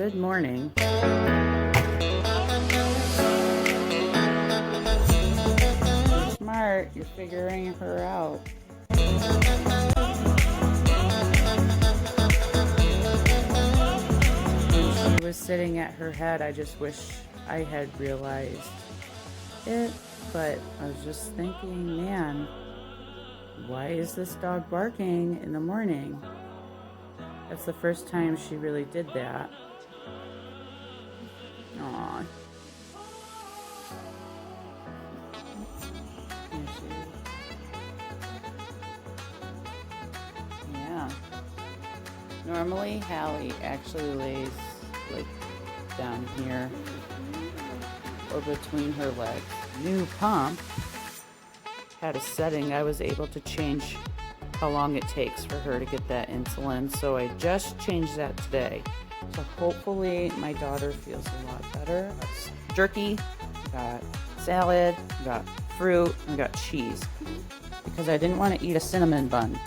Good morning. You're smart. You're figuring her out. When she was sitting at her head, I just wish I had realized it. But I was just thinking, man, why is this dog barking in the morning? That's the first time she really did that. Aw. Yeah. Normally, Hallie actually lays like down here or between her legs. New pump had a setting. I was able to change how long it takes for her to get that insulin, so I just changed that today. So hopefully my daughter feels a lot better. Got jerky, got salad, got fruit, and got cheese because I didn't want to eat a cinnamon bun.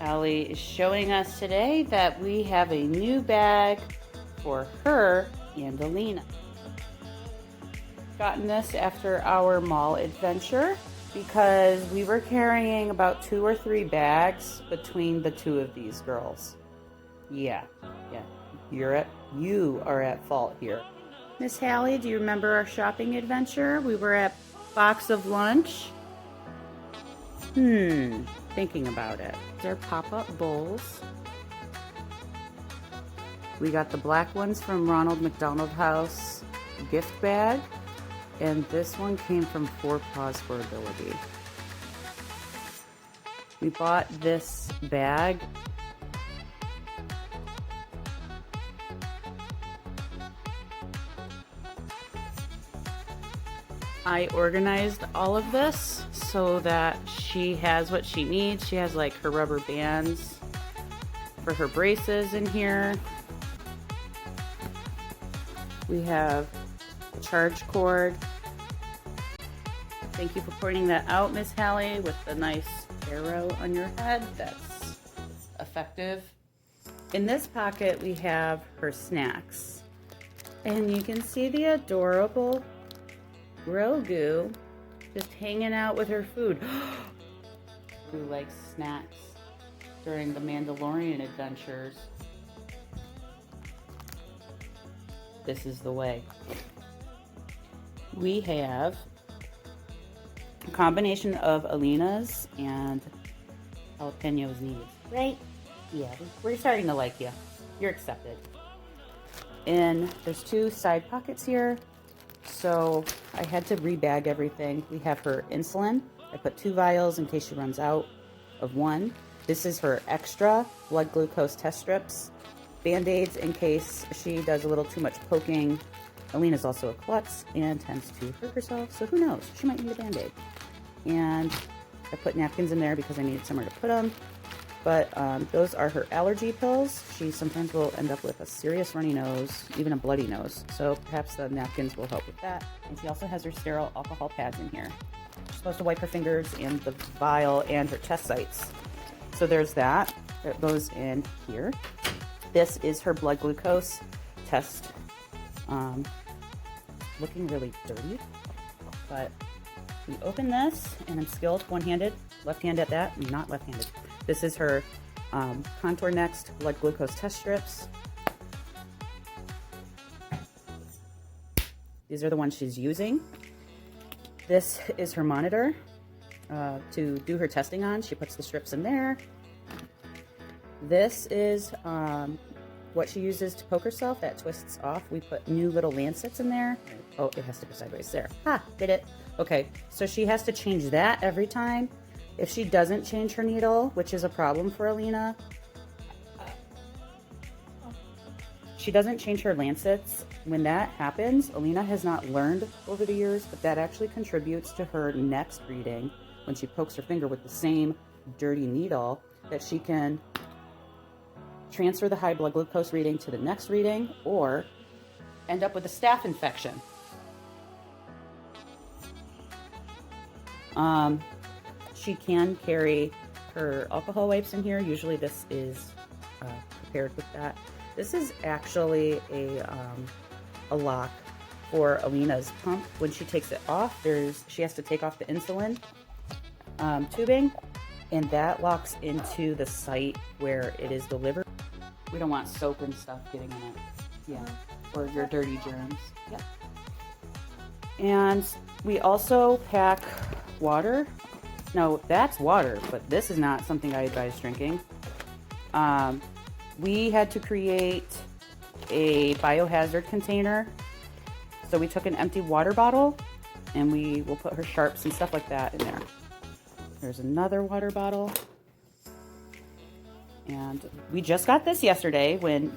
Allie is showing us today that we have a new bag for her and Alina. Gotten this after our mall adventure because we were carrying about 2 or 3 bags between the 2 of these girls. Yeah, you are at fault here. Miss Hallie, do you remember our shopping adventure? We were at Box of Lunch. Thinking about it. They're pop-up bowls. We got the black ones from Ronald McDonald House gift bag, and this one came from PAWS for Ability. We bought this bag. I organized all of this so that she has what she needs. She has like her rubber bands for her braces in here. We have a charge cord. Thank you for pointing that out, Miss Hallie, with the nice arrow on your head. That's effective. In this pocket, we have her snacks. And you can see the adorable Grogu just hanging out with her food. Who likes snacks during the Mandalorian adventures? This is the way. We have a combination of Alina's and Jalapenos needs, right? Yeah, we're starting to like you. You're accepted. And there's 2 side pockets here. So I had to rebag everything. We have her insulin. I put 2 vials in case she runs out of 1. This is her extra blood glucose test strips. Band-aids in case she does a little too much poking. Alina's also a klutz and tends to hurt herself, so who knows? She might need a Band-aid. And I put napkins in there because I needed somewhere to put them. But those are her allergy pills. She sometimes will end up with a serious runny nose, even a bloody nose. So perhaps the napkins will help with that. And she also has her sterile alcohol pads in here. She's supposed to wipe her fingers and the vial and her test sites. So there's that. That goes in here. This is her blood glucose test. Looking really dirty. But we open this, and I'm skilled one-handed, left hand at that, not left-handed. This is her Contour Next blood glucose test strips. These are the ones she's using. This is her monitor to do her testing on. She puts the strips in there. This is what she uses to poke herself. That twists off. We put new little lancets in there. Oh, it has to go sideways there. Ha, did it. Okay, so she has to change that every time. If she doesn't change her needle, which is a problem for Alina, she doesn't change her lancets. When that happens, Alina has not learned over the years, but that actually contributes to her next reading when she pokes her finger with the same dirty needle, that she can transfer the high blood glucose reading to the next reading or end up with a staph infection. She can carry her alcohol wipes in here. Usually this is prepared with that. This is actually a lock for Alina's pump. When she takes it off, she has to take off the insulin tubing, and that locks into the site where it is delivered. We don't want soap and stuff getting in it. Yeah, or your dirty germs. Yeah. And we also pack water. No, that's water, but this is not something I advise drinking. We had to create a biohazard container. So we took an empty water bottle and we will put her sharps and stuff like that in there. There's another water bottle. And we just got this yesterday when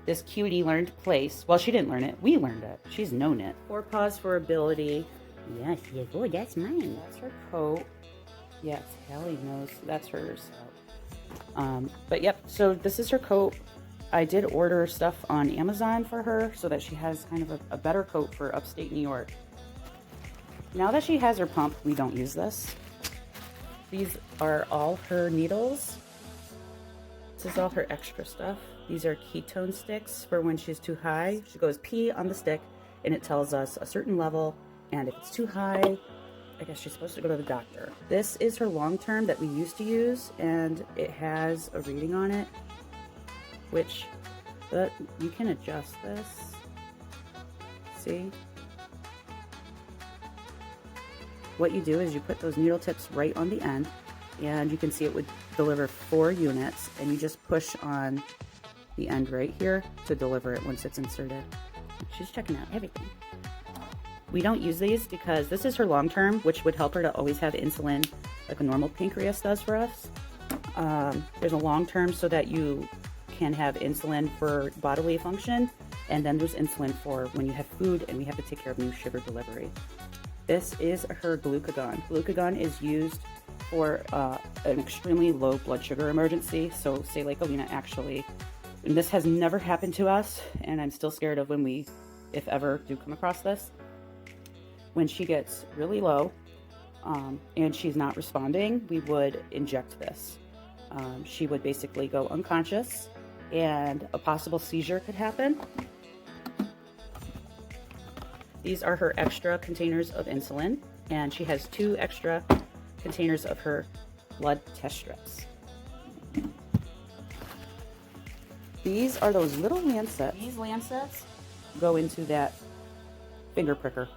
this cutie learned place. Well, she didn't learn it. We learned it. She's known it. 4 paws for ability. Yes, yes. Oh, that's mine. That's her coat. Yes, Hallie knows. That's hers. But yep, so this is her coat. I did order stuff on Amazon for her so that she has kind of a better coat for upstate New York. Now that she has her pump, we don't use this. These are all her needles. This is all her extra stuff. These are ketone sticks for when she's too high. She goes pee on the stick and it tells us a certain level, and if it's too high, I guess she's supposed to go to the doctor. This is her long term that we used to use, and it has a reading on it, which you can adjust this. See? What you do is you put those needle tips right on the end, and you can see it would deliver 4 units, and you just push on the end right here to deliver it once it's inserted. She's checking out everything. We don't use these because this is her long term, which would help her to always have insulin like a normal pancreas does for us. There's a long term so that you can have insulin for bodily function, and then there's insulin for when you have food and we have to take care of new sugar delivery. This is her glucagon. Glucagon is used for an extremely low blood sugar emergency. So say like Alina actually, and this has never happened to us, and I'm still scared of when we, if ever, do come across this. When she gets really low and she's not responding, we would inject this. She would basically go unconscious and a possible seizure could happen. These are her extra containers of insulin, and she has 2 extra containers of her blood test strips. These are those little lancets. These lancets go into that finger pricker.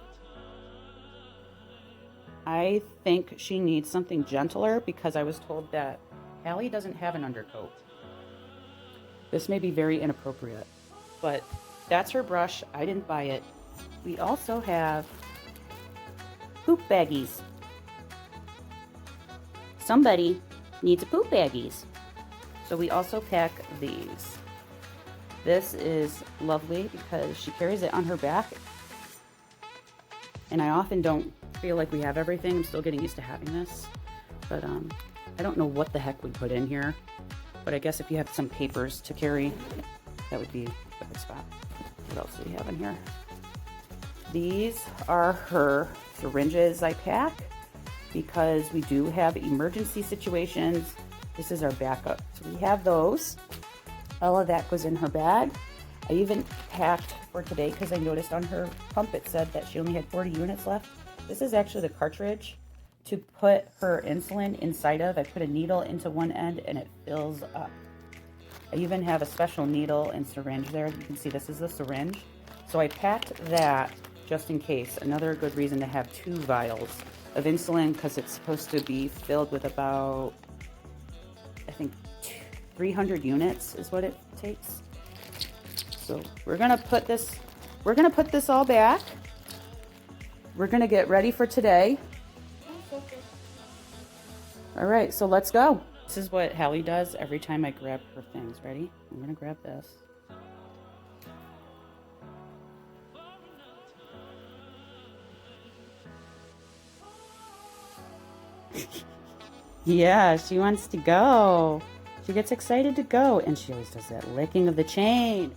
I think she needs something gentler because I was told that Hallie doesn't have an undercoat. This may be very inappropriate, but that's her brush. I didn't buy it. We also have poop baggies. Somebody needs a poop baggies. So we also pack these. This is lovely because she carries it on her back. And I often don't feel like we have everything. I'm still getting used to having this. But I don't know what the heck we put in here. But I guess if you have some papers to carry, that would be a good spot. What else do we have in here? These are her syringes I pack because we do have emergency situations. This is our backup. So we have those. All of that goes in her bag. I even packed for today because I noticed on her pump it said that she only had 40 units left. This is actually the cartridge to put her insulin inside of. I put a needle into one end and it fills up. I even have a special needle and syringe there. You can see this is the syringe. So I packed that just in case. Another good reason to have 2 vials of insulin because it's supposed to be filled with about, I think, 300 units is what it takes. So we're gonna put this all back. We're gonna get ready for today. All right, so let's go. This is what Hallie does every time I grab her things. Ready? I'm gonna grab this. Yeah, she wants to go. She gets excited to go, and she always does that licking of the chain.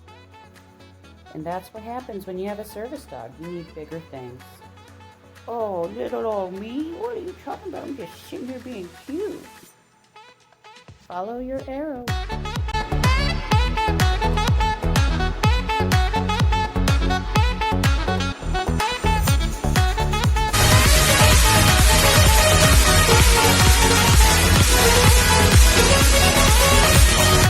And that's what happens when you have a service dog. You need bigger things. Oh, little old me? What are you talking about? I'm just sitting here being cute. Follow your arrow.